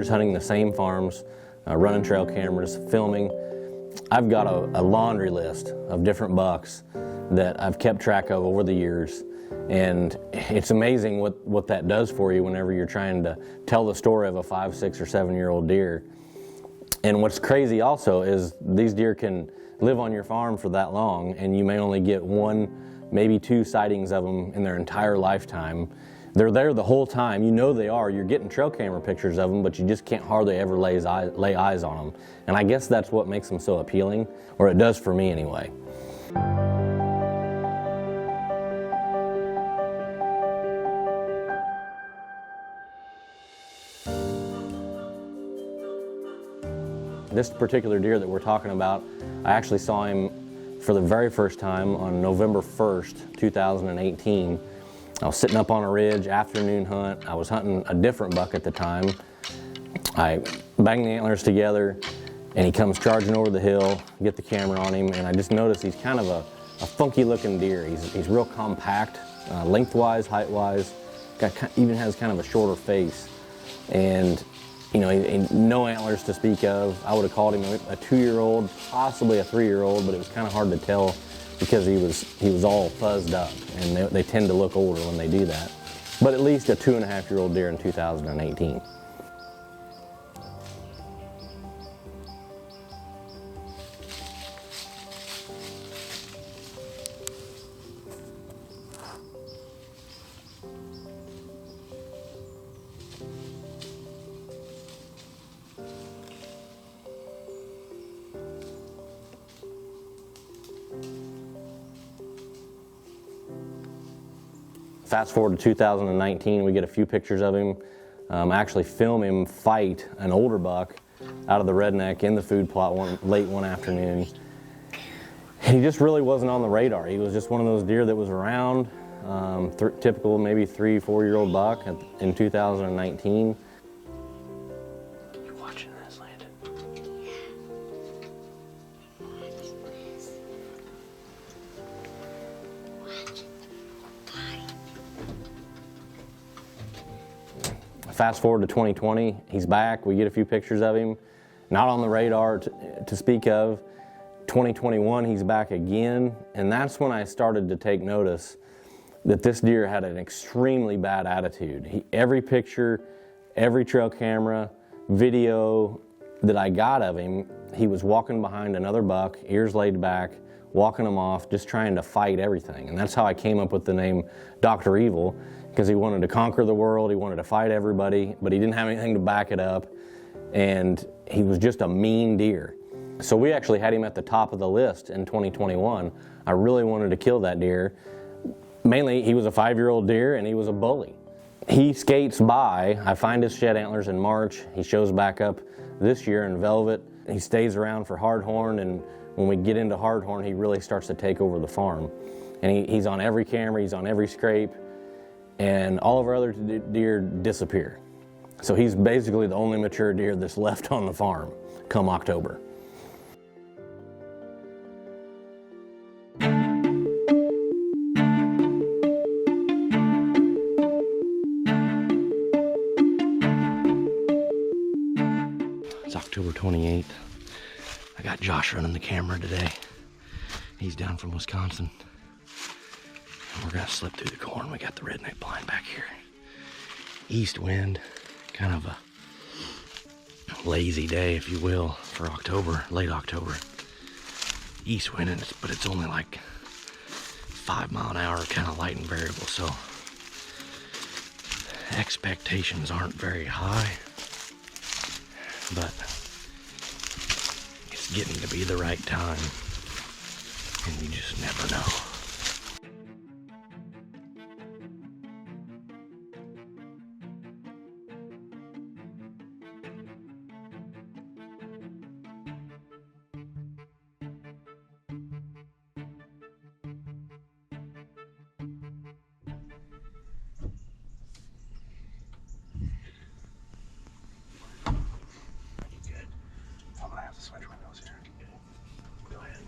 years hunting the same farms, running trail cameras, filming. I've got a laundry list of different bucks that I've kept track of over the years, and it's amazing what that does for you whenever you're trying to tell the story of a 5, 6, or 7-year-old deer. And what's crazy also is these deer can live on your farm for that long, and you may only get 1, maybe 2 sightings of them in their entire lifetime. They're there the whole time. You know they are. You're getting trail camera pictures of them, but you just can't hardly ever lay eyes on them. And I guess that's what makes them so appealing, or it does for me anyway. This particular deer that we're talking about, I actually saw him for the very first time on November 1st, 2018. I was sitting up on a ridge, afternoon hunt. I was hunting a different buck at the time. I banged the antlers together, and he comes charging over the hill, get the camera on him, and I just noticed he's kind of a funky looking deer. He's real compact, lengthwise, height-wise, even has kind of a shorter face. And you know, no antlers to speak of. I would have called him a 2-year-old, possibly a 3-year-old, but it was kind of hard to tell because he was all fuzzed up, and they tend to look older when they do that. But at least a 2.5-year-old deer in 2018. Fast forward to 2019, we get a few pictures of him. I actually film him fight an older buck out of the redneck in the food plot late one afternoon. He just really wasn't on the radar. He was just one of those deer that was around, typical maybe 3, 4-year-old buck in 2019. You watching this, Landon? Fast forward to 2020, he's back. We get a few pictures of him, not on the radar to speak of. 2021, he's back again, and that's when I started to take notice that this deer had an extremely bad attitude. Every picture, every trail camera, video that I got of him, he was walking behind another buck, ears laid back, walking him off, just trying to fight everything. And that's how I came up with the name Dr. Evil, because he wanted to conquer the world, he wanted to fight everybody, but he didn't have anything to back it up, and he was just a mean deer. So we actually had him at the top of the list in 2021. I really wanted to kill that deer. Mainly, he was a 5-year-old deer, and he was a bully. He skates by. I find his shed antlers in March. He shows back up this year in velvet. He stays around for hardhorn, and when we get into hardhorn, he really starts to take over the farm. And he's on every camera, he's on every scrape, and all of our other deer disappear. So he's basically the only mature deer that's left on the farm come October. It's October 28th. I got Josh running the camera today. He's down from Wisconsin. We're gonna slip through the corn. We got the redneck blind back here. East wind, kind of a lazy day, if you will, for October, late October. East wind, but it's only like 5 mile an hour, kind of light and variable, so expectations aren't very high, but it's getting to be the right time, and you just never know. Switch windows here. Go ahead.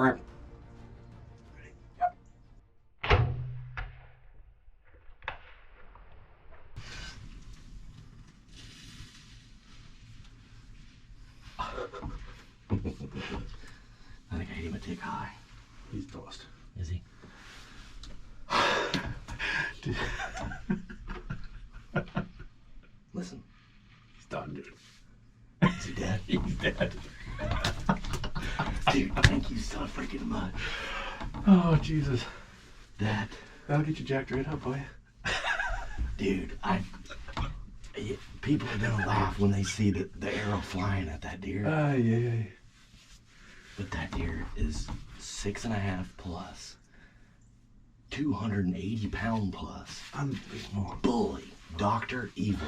Ready? Yep. I think I hit him a tick high. He's tossed. Is he? Listen. He's done, dude. Is he dead? He's dead. Dude, I think he's still freaking mud. Oh, Jesus. That'll get you jacked right up, boy. Dude, people are gonna laugh when they see the arrow flying at that deer. Yeah. But that deer is 6.5 plus, 280 pound plus. Unbelievable. Bully, Dr. Evil.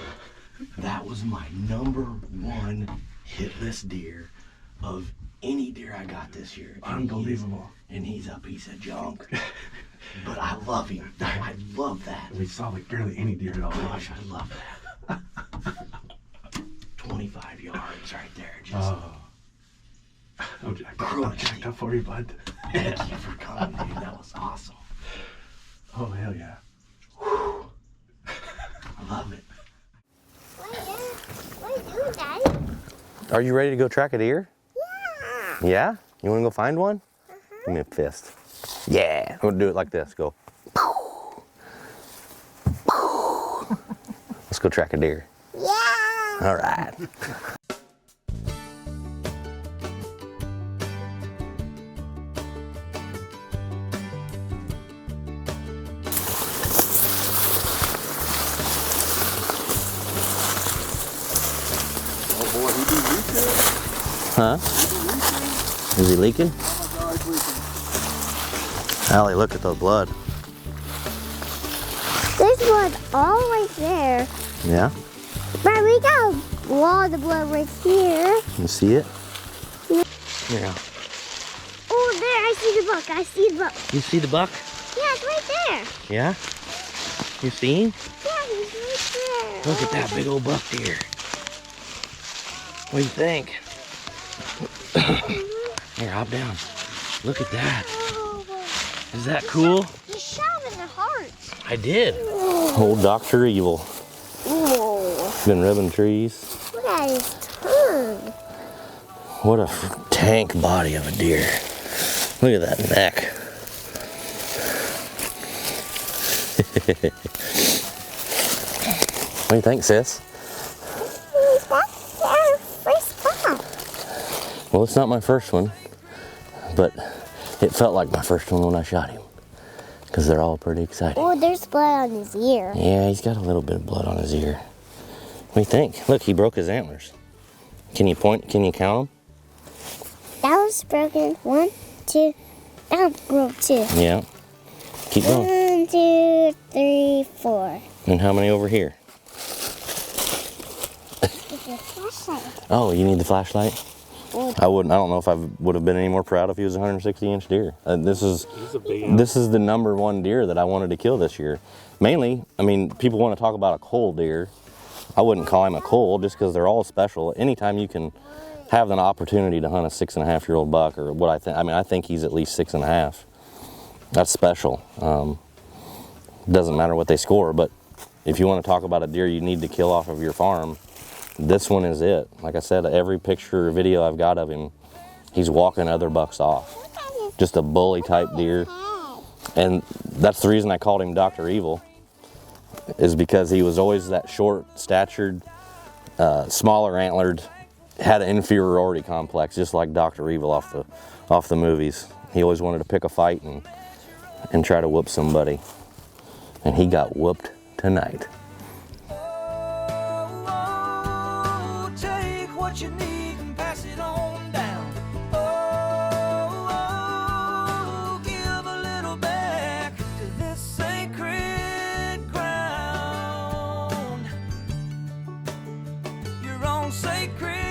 That was my #1 hitless deer of any deer I got this year. Unbelievable. And he's a piece of junk. But I love him. I love that. We saw like barely any deer at all. Gosh, I love that. 25 yards right there. Just I'm jacked up for you, bud. thank you for coming, dude. That was awesome. Oh, hell yeah. Whew. I love it. What are you doing, Daddy? Are you ready to go track a deer? Yeah. Yeah? You want to go find one? Give me a fist. Yeah. I'm going to do it like this. Go. Let's go track a deer. Yeah. All right. Oh, boy, he be leaking. Huh? Is he leaking? Oh, my God, he's leaking. Allie, look at the blood. There's blood all right there. Yeah? But we got a lot of blood right here. You see it? Yeah. Yeah. Oh, there, I see the buck. I see the buck. You see the buck? Yeah, it's right there. Yeah? You see him? Yeah, he's right there. Look at that big old buck deer. What do you think? Here, hop down. Look at that. Oh, Is that cool? you shot him in the heart. I did. Old Dr. Evil. Oh, Been rubbing trees. look at his tongue. What a tank body of a deer. Look at that neck. What do you think, sis? That's our first buck. Well, it's not my first one, but it felt like my first one when I shot him, because they're all pretty exciting. Oh, there's blood on his ear. Yeah, he's got a little bit of blood on his ear. What do you think? Look, he broke his antlers. Can you count them? That was broken. 1, 2. That broke 2. Yeah. Keep going. 1, 2, 3, 4. And how many over here? With your flashlight. Oh, you need the flashlight? Oh. I don't know if I would have been any more proud if he was a 160-inch deer. This is He's a big animal. the #1 deer that I wanted to kill this year. Mainly, I mean, people want to talk about a coal deer. I wouldn't call him a coal just because they're all special. Anytime you can have an opportunity to hunt a 6.5-year-old buck, or what I think, I think he's at least 6.5. That's special. Doesn't matter what they score, but if you want to talk about a deer you need to kill off of your farm, this one is it. Like I said, every picture or video I've got of him, he's walking other bucks off. Just a bully type deer. And that's the reason I called him Dr. Evil, is because he was always that short statured, smaller antlered, had an inferiority complex, just like Dr. Evil off the movies. He always wanted to pick a fight and try to whoop somebody. And he got whooped tonight. Take what you need and pass it on down. Give a little back to this sacred ground. Your own sacred